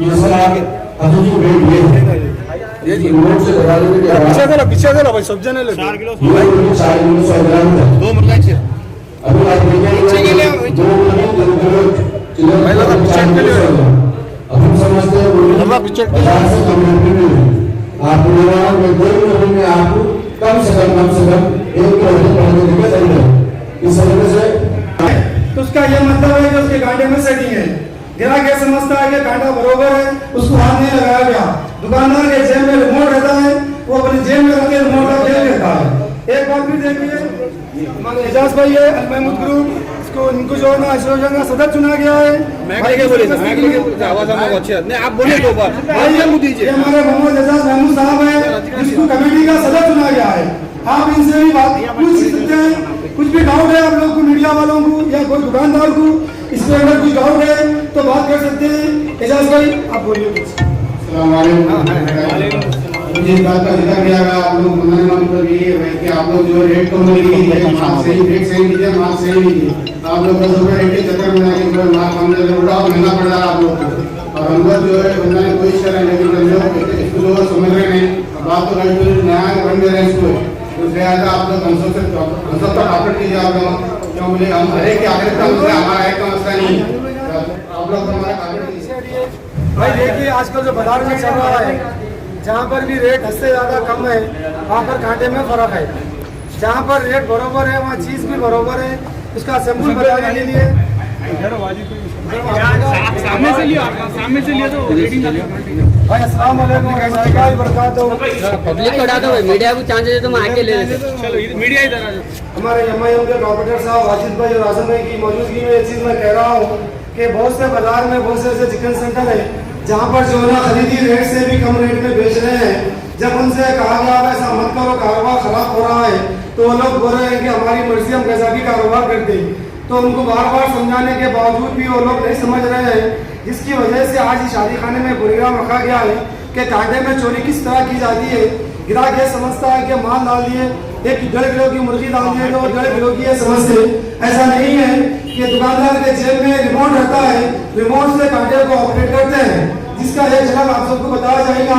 ये सर आगे अभी जो वेट ये रिमोट से लगा लेंगे क्या पीछे दे लो भाई सब जने ले 4 किलो 4 किलो 100 ग्राम है 2 मुर्गा छे अभी आप देखेंगे 2 किलो भाई लगा पीछे के लिए अब हम समझते हैं लगा पीछे के लिए से कम नहीं आप बोलना मैं 2 किलो में आपको कम से कम 1 किलो पहले देके चलिए इस वजह से तो उसका ये मतलब है कि उसके कांटे में सेटिंग है। ग्राहक ये समझता है कि कांटा बरोबर है, उसको हाथ नहीं लगाया गया। दुकानदार के जेब में रिमोट रहता है, वो अपनी जेब में रख के रिमोट का खेल लेता है। एक बात फिर देखिए, हमारे एजाज भाई है अल महमूद ग्रुप, इसको इनको जो है ना एसोसिएशन का सदस्य चुना गया है। मैं के बोले आवाज हम अच्छी नहीं आप बोले दो बार भाई ये मुद्दे ये हमारे मोहम्मद एजाज महमूद साहब है, जिसको कमेटी का सदस्य चुना गया है। आप इनसे भी बात पूछ सकते हैं, कुछ भी डाउट है आप लोगों को, मीडिया वालों को या कोई दुकानदार को, इसमें अगर कुछ डाउट है तो बात कर सकते हैं। एजाज भाई आप बोलिए कुछ। मुझे इस बात का जिक्र किया गया आप लोग मतलब ये है कि आप लोग जो रेट कम लीजिए माल सही रेट सही लीजिए माल सही लीजिए आप लोग 10 रुपये रेट के चक्कर में आके माल कम दे रहे हो महंगा पड़ रहा है आप लोग को और हम लोग जो है बंदा ने कोई शर्त नहीं लेकिन लोग इसको लोग समझ रहे नहीं बात तो नया बन दे रहे हैं इसको तो लिहाजा आप लोग हम सब पर ऑपरेट कीजिए आप लोग क्यों बोले हम हर एक के आगे का मसला हमारा एक का मसला नहीं आप लोग हमारा भाई देखिए आजकल जो बाजार में चल रहा है, जहाँ पर भी रेट हद से ज़्यादा कम है वहाँ पर कांटे में फर्क है। जहाँ पर रेट बरोबर है वहाँ चीज़ भी बरोबर है। उसका सैंपल बताने के लिए सामने से लिया तो रेटिंग भाई अस्सलाम वालेकुम रहमतुल्लाहि व बरकातहू। पब्लिक को डालो भाई, मीडिया को चांस दे तो हम आके ले लेते। चलो मीडिया इधर आ जाओ। हमारे एमआईएम के कॉर्पोरेटर साहब वाजिद भाई और आजम भाई की मौजूदगी में ये चीज़ मैं कह रहा हूँ कि बहुत से बाजार में बहुत से ऐसे चिकन सेंटर है जहाँ पर जो है ना खरीदी रेट से भी कम रेट में बेच रहे हैं। जब उनसे कहा गया ऐसा मत करो कारोबार खराब हो रहा है तो वो लोग बोल रहे हैं कि हमारी मर्जी हम कैसा भी कारोबार करते हैं। तो उनको बार बार समझाने के बावजूद भी वो लोग नहीं समझ रहे हैं, जिसकी वजह से आज इस शादी खाने में प्रोग्राम रखा गया है कि कांटे में चोरी किस तरह की जाती है। ग्राहक ये समझता है कि माल डाल दिए 1.5 किलो की मुर्गी डाल दिए तो 1.5 किलो की ये समझते। ऐसा नहीं है कि दुकानदार के जेब में रिमोट रहता है, रिमोट से कांटे को ऑपरेट करते हैं, जिसका एक झलक आप सबको बताया जाएगा।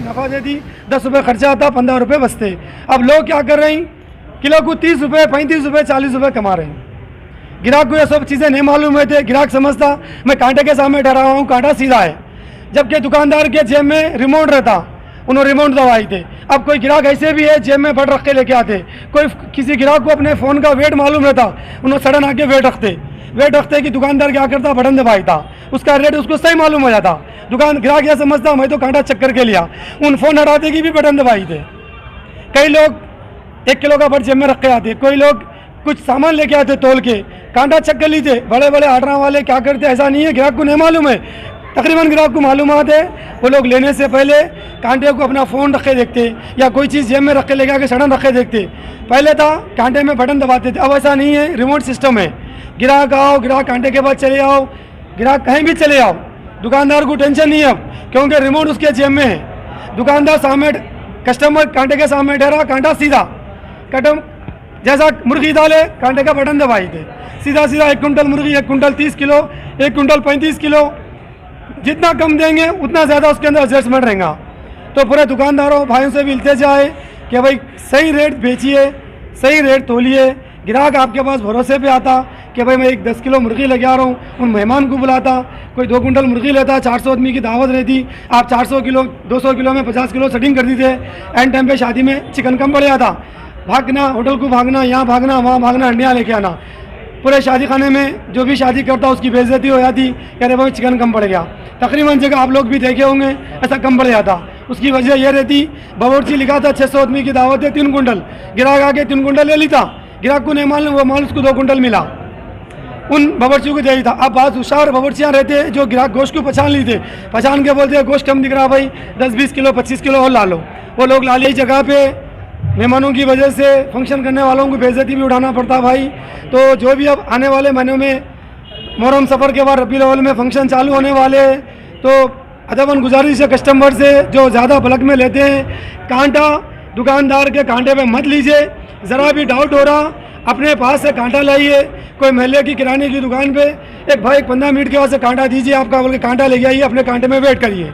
नफा दे दी, 10 रुपये खर्चा आता, 15 रुपये बचते। अब लोग क्या कर रहे हैं, किलो को 30 रुपये 35 रुपये 40 रुपये कमा रहे हैं। ग्राहक को ये सब चीज़ें नहीं मालूम है थे। ग्राहक समझता मैं कांटे के सामने ठहरा हुआ हूँ, कांटा सीधा है, जबकि दुकानदार के जेब में रिमोट रहता, उन्होंने रिमोट दबाई थे। अब कोई ग्राहक ऐसे भी है जेब में बट रख के लेके आते, कोई किसी ग्राहक को अपने फ़ोन का वेट मालूम रहता, उन्होंने सडन आके वेट रखते कि दुकानदार क्या करता, बटन दबाई था, उसका रेट उसको सही मालूम हो जाता। ग्राहक यह समझता मैं तो कांटा चेक करके लिया, उन फ़ोन हटाते कि भी बटन दबाई थे। कई लोग 1 किलो का बट जेब में रख के आते, कोई लोग कुछ सामान लेके आते तोल के, कांटा चेक कर लीजिए। बड़े बड़े आर्डर वाले क्या करते, ऐसा नहीं है ग्राहक को नहीं मालूम है, तकरीबन ग्राहक को मालूमात है। वो लोग लेने से पहले कांटे को अपना फ़ोन रखे देखते या कोई चीज़ जेब में रख के लेके आके सडन रखे देखते। पहले था कांटे में बटन दबाते थे, अब ऐसा नहीं है, रिमोट सिस्टम है। ग्राहक आओ, ग्राहक कांटे के बाद चले आओ, ग्राहक कहीं भी चले आओ, दुकानदार को टेंशन नहीं है अब, क्योंकि रिमोट उसके जेब में है। दुकानदार सामने, कस्टमर कांटे के सामने ठहरा, कांटा सीधा कटम, जैसा मुर्गी डाले कांटे का बटन दबाई थे, सीधा सीधा 1 कुंटल मुर्गी, 1 कुंटल 30 किलो, 1 कुंटल 35 किलो, जितना कम देंगे उतना ज़्यादा उसके अंदर एडजस्टमेंट रहेगा। तो पूरे दुकानदारों भाइयों से भी इल्तिजा है कि भाई सही रेट बेचिए, सही रेट तोलिए। ग्राहक आपके पास भरोसे पे आता कि भाई मैं एक 10 किलो मुर्गी लेके आ रहा हूँ, उन मेहमान को बुलाता, कोई 2 कुंटल मुर्गी लेता, 400 आदमी की दावत रहती, आप 400 किलो 200 किलो में 50 किलो सेटिंग कर दी थे। एंड टाइम पे शादी में चिकन कम पड़ जाता, भागना होटल को, भागना यहाँ, भागना वहाँ, भागना हंडियाँ लेके आना। पूरे शादी खाने में जो भी शादी करता उसकी बेइज्जती हो जाती, कह रहे भाई चिकन कम पड़ गया। तकरीबन जगह आप लोग भी देखे होंगे ऐसा कम पड़ जाता। उसकी वजह यह रहती, बावर्ची लिखा था 600 आदमी की दावत है 3 कुंटल, ग्राहक आके 3 कुंटल ले लेता, ग्राहक को नहीं मालूम वो माल उसको 2 कुंटल मिला, उन बावर्चियों को दे था। अब बहुत होशियार बावर्चियाँ रहते जो ग्राहक गोश्त को पहचान ली थे, पहचान के बोलते गोश्त कम दिख रहा भाई, 10-20 किलो 25 किलो और ला लो। वो लोग ला ली जगह पे, मेहमानों की वजह से फंक्शन करने वालों को बेइज्जती भी उठाना पड़ता भाई। तो जो भी अब आने वाले महीनों में मुहर्रम सफ़र के बाद रबीउल अव्वल में फंक्शन चालू होने वाले, तो अदबन गुजारिश है कस्टमर से जो ज़्यादा बल्क में लेते हैं, कांटा दुकानदार के कांटे पे मत लीजिए। ज़रा भी डाउट हो रहा अपने पास से कांटा लाइए। कोई महल्ले की किराने की दुकान पे एक भाई 15 मिनट के बाद से कांटा दीजिए आपका, बोल के कांटा ले आइए, अपने कांटे में वेट करिए।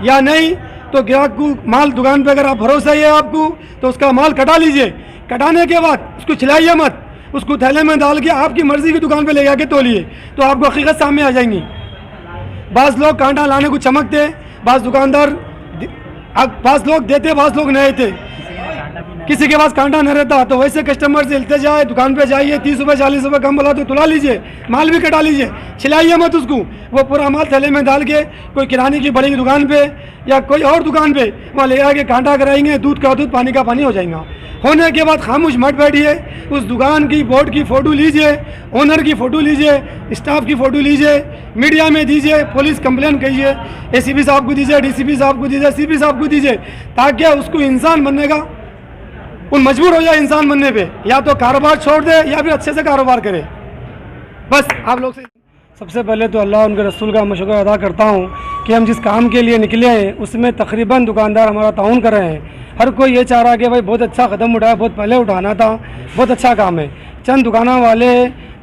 या नहीं तो ग्राहक को माल दुकान पे अगर आप भरोसा ही है आपको तो उसका माल कटा लीजिए। कटाने के बाद उसको छिलाइए मत, उसको थैले में डाल के आपकी मर्जी की दुकान पे ले जाके तोलिए, तो आपको हकीकत सामने आ जाएंगी। बाज़ लोग कांटा लाने को चमकते, बाज़ दुकानदार, बाज़ लोग देते, बाज़ लोग नहीं थे। किसी के पास कांटा नहीं रहता तो वैसे कस्टमर से इल्ते जाए, दुकान पे जाइए, 30 रुपये 40 रुपये कम बोला तो तुला लीजिए, माल भी कटा लीजिए, छिलाइए मत उसको। वो पूरा माल थैले में डाल के कोई किराने की बड़ी दुकान पे या कोई और दुकान पे वहाँ ले आके कांटा कराएंगे, दूध का दूध पानी का पानी हो जाएगा। होने के बाद खामोश मत बैठिए, उस दुकान की बोर्ड की फ़ोटो लीजिए, ओनर की फ़ोटो लीजिए, स्टाफ की फ़ोटो लीजिए, मीडिया में दीजिए, पुलिस कंप्लेन कीजिए, ACP साहब को दीजिए, DCP साहब को दीजिए, CP साहब को दीजिए, ताकि उसको इंसान बनने का उन मजबूर हो जाए इंसान बनने पे, या तो कारोबार छोड़ दे या फिर अच्छे से कारोबार करे। बस आप लोग से सबसे पहले तो अल्लाह उनके रसूल का मैं शुक्र अदा करता हूँ कि हम जिस काम के लिए निकले हैं उसमें तकरीबन दुकानदार हमारा ताउन कर रहे हैं। हर कोई ये चाह रहा है कि भाई बहुत अच्छा कदम उठाया, बहुत पहले उठाना था, बहुत अच्छा काम है। चंद दुकाना वाले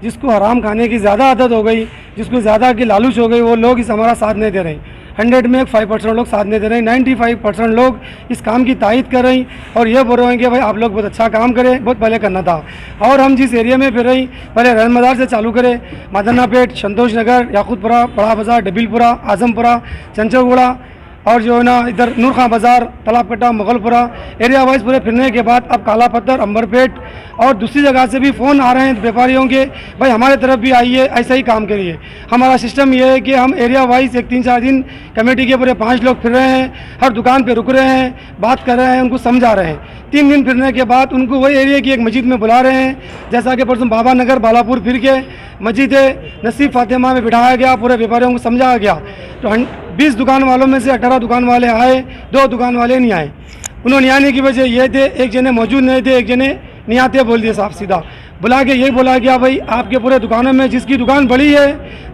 जिसको हराम खाने की ज़्यादा आदत हो गई, जिसको ज़्यादा की लालच हो गई, वो लोग इस हमारा साथ नहीं दे रहे। 100 में 5% लोग साथ नहीं दे रहे हैं, 95% लोग इस काम की तायद कर रही और ये बोल रहे हैं कि भाई आप लोग बहुत अच्छा काम करें, बहुत पहले करना था। और हम जिस एरिया में फिर रही, पहले रहमदार से चालू करें, मादनापेट, संतोष नगर, याकूतपुरा, बड़ा बाज़ार, डबिलपुरा, आजमपुरा, चंचलगुड़ा और जो है ना इधर नूर खां बाज़ार, तालाबकट्टा, मुगलपुरा एरिया वाइज पूरे फिरने के बाद अब काला पत्थर, अंबरपेट और दूसरी जगह से भी फ़ोन आ रहे हैं व्यापारियों के, भाई हमारे तरफ भी आइए, ऐसा ही काम करिए। हमारा सिस्टम ये है कि हम एरिया वाइज एक 3-4 दिन कमेटी के पूरे 5 लोग फिर रहे हैं, हर दुकान पे रुक रहे हैं, बात कर रहे हैं, उनको समझा रहे हैं। 3 दिन फिरने के बाद उनको वही एरिया की एक मस्जिद में बुला रहे हैं, जैसा कि परसों बाबा नगर बालापुर फिर के मस्जिद नसीब फातिमा में बिठाया गया, पूरे व्यापारियों को समझाया गया। तो 20 दुकान वालों में से 18 दुकान वाले आए, 2 दुकान वाले नहीं आए। उन्होंने आने की वजह ये थे, एक जने मौजूद नहीं थे, एक जने नहीं आते बोल दिए साफ सीधा। बुला के यही बोला गया भाई आपके पूरे दुकानों में जिसकी दुकान बड़ी है,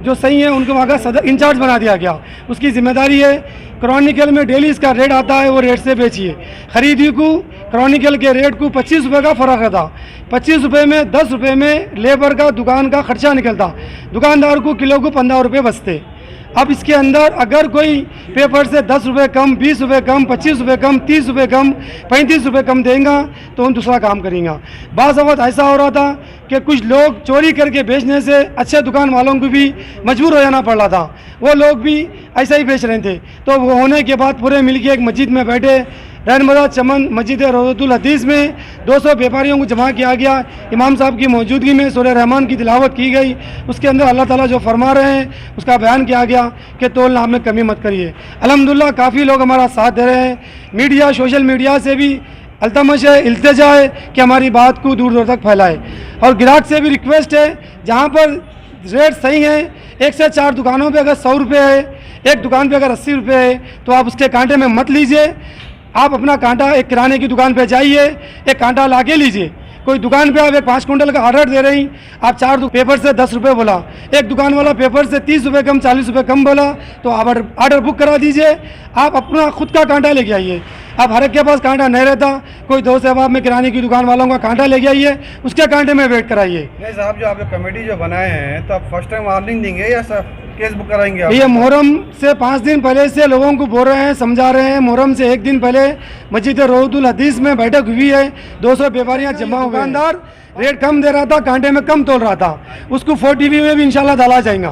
जो सही है, उनको वहाँ का सदर इंचार्ज बना दिया गया। उसकी जिम्मेदारी है क्रॉनिकल में डेली इसका रेट आता है, वो रेट से बेचिए। खरीदी को क्रॉनिकल के रेट को 25 रुपये का फ़र्क रहता, 25 रुपये में 10 रुपये में लेबर का दुकान का खर्चा निकलता, दुकानदार को किलो को 15 रुपये बचते। अब इसके अंदर अगर कोई पेपर से 10 रुपये कम, 20 रुपये कम, 25 रुपये कम, 30 रुपये कम, 35 रुपये कम देगा तो हम दूसरा काम करेंगे। बाज़ वक्त ऐसा हो रहा था कि कुछ लोग चोरी करके बेचने से अच्छे दुकान वालों को भी मजबूर हो जाना पड़ रहा था, वो लोग भी ऐसा ही बेच रहे थे। तो वो होने के बाद पूरे मिलके एक मस्जिद में बैठे, रहमदा चमन मस्जिद रोज़तुल हदीस में 200 व्यापारियों को जमा किया गया। इमाम साहब की मौजूदगी में सूरह रहमान की तिलावत की गई, उसके अंदर अल्लाह ताला जो फरमा रहे हैं उसका बयान किया गया कि तोल नाम में कमी मत करिए। अल्हम्दुलिल्लाह काफ़ी लोग हमारा साथ दे रहे हैं। मीडिया, सोशल मीडिया से भी अल्तमश है, इल्तिजा है कि हमारी बात को दूर दूर तक फैलाए। और ग्राहक से भी रिक्वेस्ट है, जहाँ पर रेट सही है, 1 से 4 दुकानों पे अगर 100 रुपये है, एक दुकान पे अगर 80 रुपये है, तो आप उसके कांटे में मत लीजिए। आप अपना कांटा एक किराने की दुकान पे जाइए, एक कांटा ला के लीजिए। कोई दुकान पे आप एक 5 कुंटल का ऑर्डर दे रही, आप 4 पेपर से 10 रुपये बोला, एक दुकान वाला पेपर से 30 रुपये कम 40 रुपये कम बोला, तो आप ऑर्डर बुक करा दीजिए। आप अपना खुद का कांटा लेके आइए। अब हर एक के पास कांटा नहीं रहता, कोई दोस्त अहबाब में किराने की दुकान वालों का कांटा लेके आइए, उसके कांटे में वेट कराइए। नहीं साहब, जो आप कमेटी जो बनाए हैं, तो आप फर्स्ट टाइम वार्निंग देंगे या सर केस बुक कराएंगे आप? ये मुहर्रम से 5 दिन पहले से लोगों को बोल रहे हैं, समझा रहे हैं। मुहर्रम से 1 दिन पहले मस्जिद रोहुल हदीस में बैठक हुई है, 200 व्यापारियाँ जमा हुए। दुकानदार रेट कम दे रहा था, कांटे में कम तोल रहा था, उसको 4TV में भी इंशाल्लाह डाला जाएगा,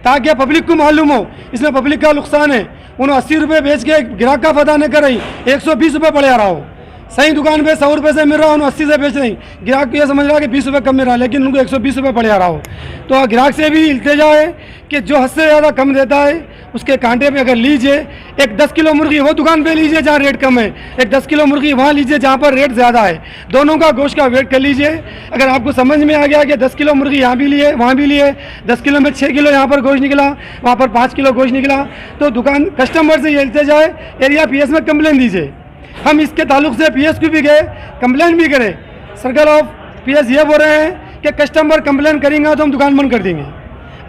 ताकि पब्लिक को मालूम हो इसमें पब्लिक का नुकसान है। उन्होंने 80 रुपये बेच के ग्राहक का पता नहीं कर रही, 120 रुपये पड़े आ रहा हो। सही दुकान पे 100 रुपये से मिल रहा, उन्होंने 80 से बेच रही, ग्राहक को ये समझ रहा कि 20 रुपये कम मिल रहा, लेकिन उनको 120 रुपये पड़े आ रहा हो। तो ग्राहक से भी इल्तिजा है कि जो हद से ज़्यादा कम देता है उसके कांटे पे अगर लीजिए। एक 10 किलो मुर्गी वो दुकान पे लीजिए जहाँ रेट कम है, एक 10 किलो मुर्गी वहाँ लीजिए जहाँ पर रेट ज़्यादा है। दोनों का गोश्त का वेट कर लीजिए। अगर आपको समझ में आ गया कि 10 किलो मुर्गी यहाँ भी लिए वहाँ भी लिए, 10 किलो में 6 किलो यहाँ पर गोश्त निकला, वहाँ पर 5 किलो गोश्त निकला, तो दुकान कस्टमर से ये इल्तिजा है, एरिया PS में कंप्लेन दीजिए। हम इसके ताल्लुक से PS को भी गए, कंप्लेन भी करें। सर्कल ऑफ PS ये बोल रहे हैं कि कस्टमर कंप्लेन करेंगे तो हम दुकान बंद कर देंगे।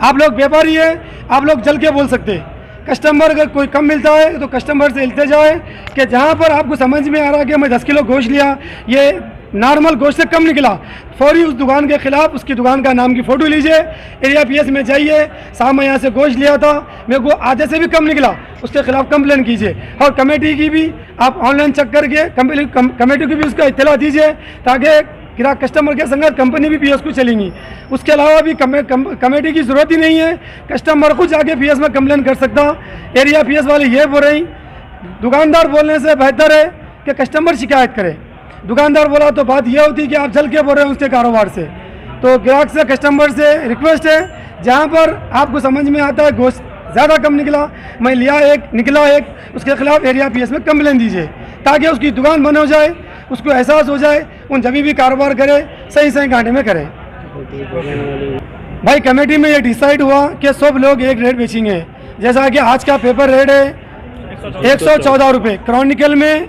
आप लोग व्यापारी है, आप लोग जल के बोल सकते हैं। कस्टमर अगर कोई कम मिलता है तो कस्टमर से इल्तिजा है कि जहाँ पर आपको समझ में आ रहा है कि मैं 10 किलो गोश्त लिया, ये नॉर्मल गोश्त से कम निकला, फौरी उस दुकान के खिलाफ उसकी दुकान का नाम की फ़ोटो लीजिए, एरिया PS में जाइए, साहब मैं यहाँ से गोश्त लिया था, मेरे को आधे से भी कम निकला, उसके खिलाफ कंप्लेन कीजिए। और कमेटी की भी आप ऑनलाइन चेक करके कमेटी को भी उसका इत्तला दीजिए, ताकि ग्राहक कस्टमर के संग कंपनी भी PS को चलेंगी। उसके अलावा भी कमेटी की ज़रूरत ही नहीं है, कस्टमर खुद जाके PS में कंप्लेन कर सकता। एरिया PS वाले ये बोल रहे हैं, दुकानदार बोलने से बेहतर है कि कस्टमर शिकायत करे। दुकानदार बोला तो बात यह होती कि आप जल के बोल रहे हैं उसके कारोबार से। तो ग्राहक से कस्टमर से रिक्वेस्ट है, जहाँ पर आपको समझ में आता है गोश्त ज़्यादा कम निकला, मैं लिया एक निकला एक, उसके खिलाफ एरिया PS में कंप्लेन दीजिए, ताकि उसकी दुकान बंद हो जाए, उसको एहसास हो जाए, उन जब भी कारोबार करे सही सही कांटे में करें। भाई कमेटी में ये डिसाइड हुआ कि सब लोग एक रेट बेचेंगे। जैसा कि आज का पेपर रेट है 114 रुपये, क्रॉनिकल में,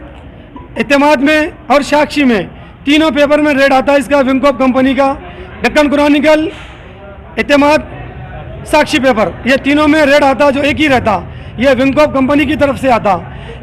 इत्तेमाद में और साक्षी में, तीनों पेपर में रेट आता है इसका। विंकोप कंपनी का डेक्कन क्रॉनिकल, इत्तेमाद, साक्षी पेपर, ये तीनों में रेट आता जो एक ही रहता, ये विंकोप कंपनी की तरफ से आता।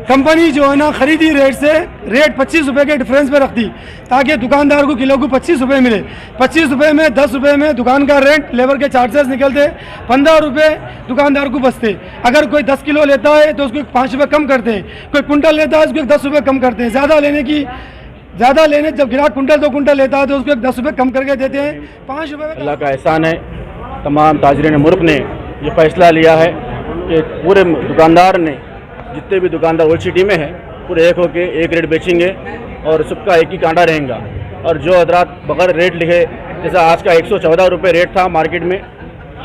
कंपनी जो है ना खरीदी रेट से रेट 25 रुपये के डिफरेंस पे रखती, ताकि दुकानदार को किलो को 25 रुपये मिले। 25 रुपये में 10 रुपये में दुकान का रेंट, लेबर के चार्जेस निकलते, 15 रुपये दुकानदार को बचते। अगर कोई 10 किलो लेता है तो उसको 5 रुपये कम करते हैं, कोई कुंटल लेता है उसको 10 रुपये कम करते हैं। ज़्यादा लेने जब ग्राहक कुंटल 2 कुंटल लेता है तो उसको 10 रुपये कम करके देते हैं, 5 रुपये। अल्लाह का एहसान है, तमाम ताजरीन मुल्क ने ये फैसला लिया है कि पूरे दुकानदार ने, जितने भी दुकानदार ओल्ड सिटी में हैं, पूरे एक होके एक रेट बेचेंगे और सबका एक ही कांटा रहेगा। और जो हजरात बगैर रेट लिखे, जैसा आज का 114 रुपये रेट था मार्केट में,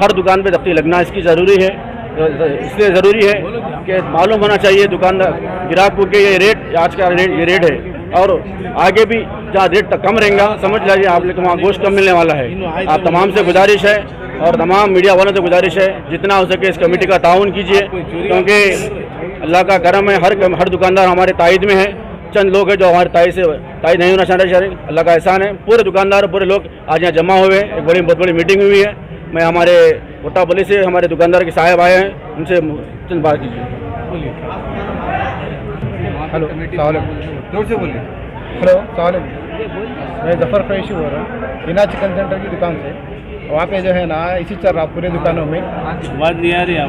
हर दुकान पे दफ्ती लगना इसकी ज़रूरी है। इसलिए ज़रूरी है कि मालूम होना चाहिए दुकानदार ग्राहक को कि ये रेट, आज का रेट ये रेट है, और आगे भी जहाँ रेट कम रहेगा समझ लीजिए आप लोग वहाँ गोश्त कम मिलने वाला है। आप तमाम से गुजारिश है और तमाम मीडिया वालों से गुजारिश है, जितना हो सके इस कमेटी का ताउन कीजिए, क्योंकि अल्लाह का करम है, हर दुकानदार हमारे ताइद में है। चंद लोग हैं जो हमारे ताइद नहीं होना चाहते, अल्लाह का एहसान है। पूरे दुकानदार पूरे लोग आज यहाँ जमा हुए हैं, एक बहुत बड़ी मीटिंग हुई है। मैं हमारे कोटाबली से हमारे दुकानदार के साहब आए हैं, उनसे चंद बात कीजिए। हेलो, जोर से बोलिए। हेलो, सलाम। मैं जफ़र क़ुरैशी बोल रहा हूँ बिना चिकन सेंटर की दुकान से। वहाँ पे जो है ना इसी चल रहा पूरे दुकानों में,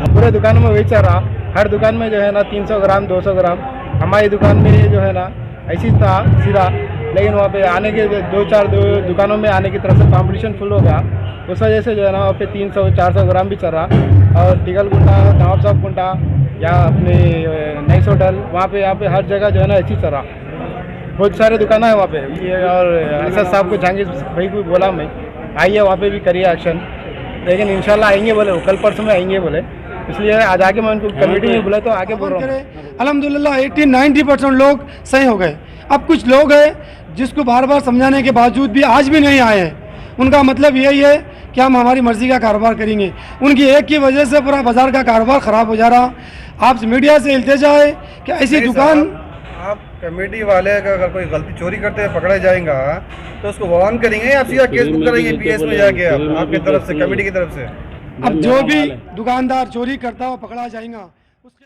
पूरे दुकानों में वही चल रहा। हर दुकान में जो है ना 300 ग्राम 200 ग्राम। हमारी दुकान में जो है ना ऐसी था सीधा, लेकिन वहाँ पे आने के 2-4 दुकानों में आने की तरफ से कॉम्पिटिशन फुल हो गया, उस वजह से जो है ना वहाँ पे 300-400 ग्राम भी चल रहा। और टिगलगुंडा, नवाब साहब गुंडा या अपने नई होटल, वहाँ पे यहाँ पे हर जगह जो है ना ऐसी चल रहा। बहुत सारे दुकान है वहाँ पे। ये और असद साहब को, जहांगीर भाई को बोला मैं, आइए वहाँ पे भी करिए एक्शन, लेकिन इंशाल्लाह आएंगे बोले, कल परसों में आएंगे बोले, इसलिए आज आके मैं उनको कमेटी में बुलाया तो आगे बोल रहा हूँ। अल्हम्दुलिल्लाह 80-90% लोग सही हो गए। अब कुछ लोग हैं जिसको बार बार समझाने के बावजूद भी आज भी नहीं आए हैं। उनका मतलब यही है कि हम हमारी मर्जी का कारोबार करेंगे। उनकी एक की वजह से पूरा बाजार का कारोबार ख़राब हो जा रहा। आप मीडिया से इल्तिजा है कि ऐसी दुकान, आप कमेटी वाले का अगर कोई गलती चोरी करते हुए पकड़ा जाएगा तो उसको वार्न करेंगे या आप सीधा केस बुक करेंगे पीएस में जाके आपकी तरफ से, कमेटी की तरफ से? अब जो भी दुकानदार चोरी करता हुआ पकड़ा जाएगा उसके